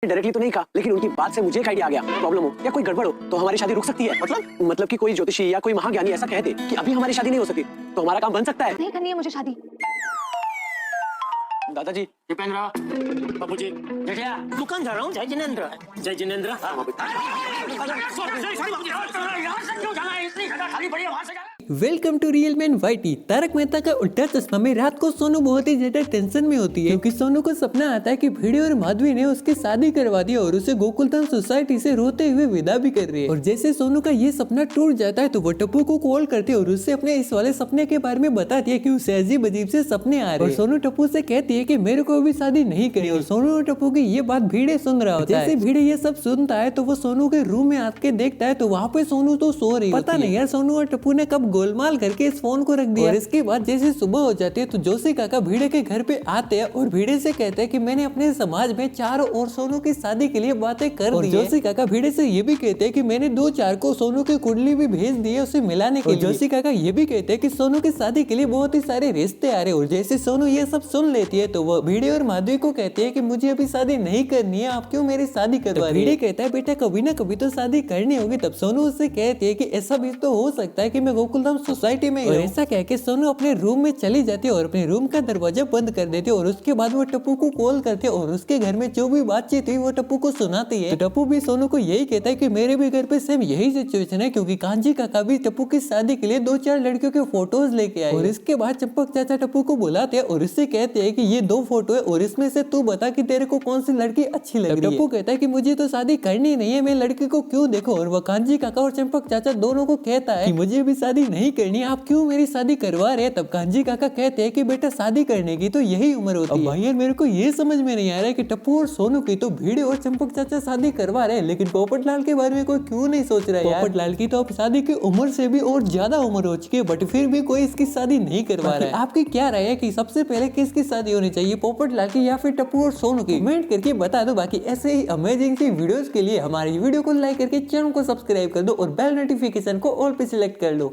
Directly तो नहीं कहा, लेकिन उनकी बात से मुझे एक आइडिया आ गया। प्रॉब्लम हो या कोई गड़बड़ हो तो हमारी शादी रुक सकती है। मतलब कि कोई ज्योतिषी या कोई महाज्ञानी ऐसा कह दे कि अभी हमारी शादी नहीं हो सकती, तो हमारा काम बन सकता है। नहीं करनी है मुझे शादी। दादाजी, दीपेंद्र, बाबूजी, जेठिया, दुकान जा रहा हूँ। जय जिनेंद्र। जय जिनेंद्र। Welcome to real man YT. Tarak Mehta का उल्टा चश्मा में रात को सोनू बहुत ही ज्यादा टेंशन में होती है, क्योंकि सोनू को सपना आता है कि भिड़े और माधवी ने उसकी शादी करवा दी और उसे गोकुलधाम सोसाइटी से रोते हुए विदा भी कर रही है। और जैसे सोनू का ये सपना टूट जाता है तो वो टप्पू को कॉल करती है और उससे अपने इस वाले सपने के बारे में बताती है कि उसे अजीब अजीब से सपने आ रहे हैं। और सोनू टप्पू से कहती है कि मेरे को अभी शादी नहीं करनी। और सोनू और टप्पू की ये बात भिड़े सुन रहा होता है। जैसे भिड़े ये सब सुनता है तो वो सोनू के रूम में आके देखता है तो वहाँ पे सोनू तो सो रही है। पता नहीं यार सोनू और टप्पू ने कब गोलमाल करके इस फोन को रख दिया। और इसके बाद जैसे सुबह हो जाती है तो जोशी काका भिड़े के घर पे आते हैं और भिड़े से कहते हैं कि मैंने अपने समाज में चारों और सोनू की शादी के लिए बातें कर दी है। जोशी काका भिड़े से ये भी कहते हैं कि मैंने 2-4 को सोनू की कुंडली भी भेज दी है उसे मिलाने के लिए। जोशी काका ये भी कहते हैं कि सोनू की शादी के लिए बहुत ही सारे रिश्ते आ रहे हैं। और जैसे सोनू ये सब सुन लेती है तो वो भिड़े और माधवी को कहती है कि मुझे अभी शादी नहीं करनी है, आप क्यों मेरी शादी करवा रही है। भिड़े कहता है बेटा कभी ना कभी तो शादी करनी होगी। तब सोनू उससे कहती है कि ऐसा भी तो हो सकता है कि मैं गोकुलधाम सोसाइटी में। और ऐसा कह के सोनू अपने रूम में चली जाती है और अपने रूम का दरवाजा बंद कर देती है। और उसके बाद वो टप्पू को कॉल करती है और उसके घर में जो भी बातचीत हुई वो टप्पू को सुनाती है। तो टप्पू भी सोनू को यही कहता है कि मेरे भी घर पे सेम यही सिचुएशन है, क्योंकि कांजी काका भी टप्पू की शादी के लिए 2-4 लड़कियों के फोटोज लेके आए। और इसके बाद चंपक चाचा टप्पू को बुलाते हैं और इससे कहते हैं कि ये 2 फोटो है और इसमें से तू बता कि तेरे को कौन सी लड़की अच्छी लग रही है। टप्पू कहता है कि मुझे तो शादी करनी नहीं है, मैं लड़की को क्यों देखो। और वो कांजी काका और चंपक चाचा दोनों को कहता है कि मुझे भी शादी नहीं करनी, आप क्यों मेरी शादी करवा रहे हैं। तब कांजी काका कहते हैं कि बेटा शादी करने की तो यही उम्र होती है। भाई यार मेरे को ये समझ में नहीं आ रहा है कि टप्पू और सोनू की तो भिड़े और चंपक चाचा शादी करवा रहे हैं, लेकिन पोपटलाल के बारे में कोई क्यों नहीं सोच रहा है। पोपटलाल की तो अब शादी की उम्र से भी और ज्यादा उम्र हो चुकी है, बट फिर भी कोई इसकी शादी नहीं करवा रहा है। आपकी क्या राय है कि सबसे पहले किसकी शादी होनी चाहिए, पोपटलाल की या फिर टप्पू और सोनू की? कमेंट करके बता दो। बाकी ऐसे ही अमेजिंग सी वीडियोस के लिए हमारी वीडियो को लाइक करके चैनल को सब्सक्राइब कर दो और बेल नोटिफिकेशन को ऑल पे सिलेक्ट कर लो।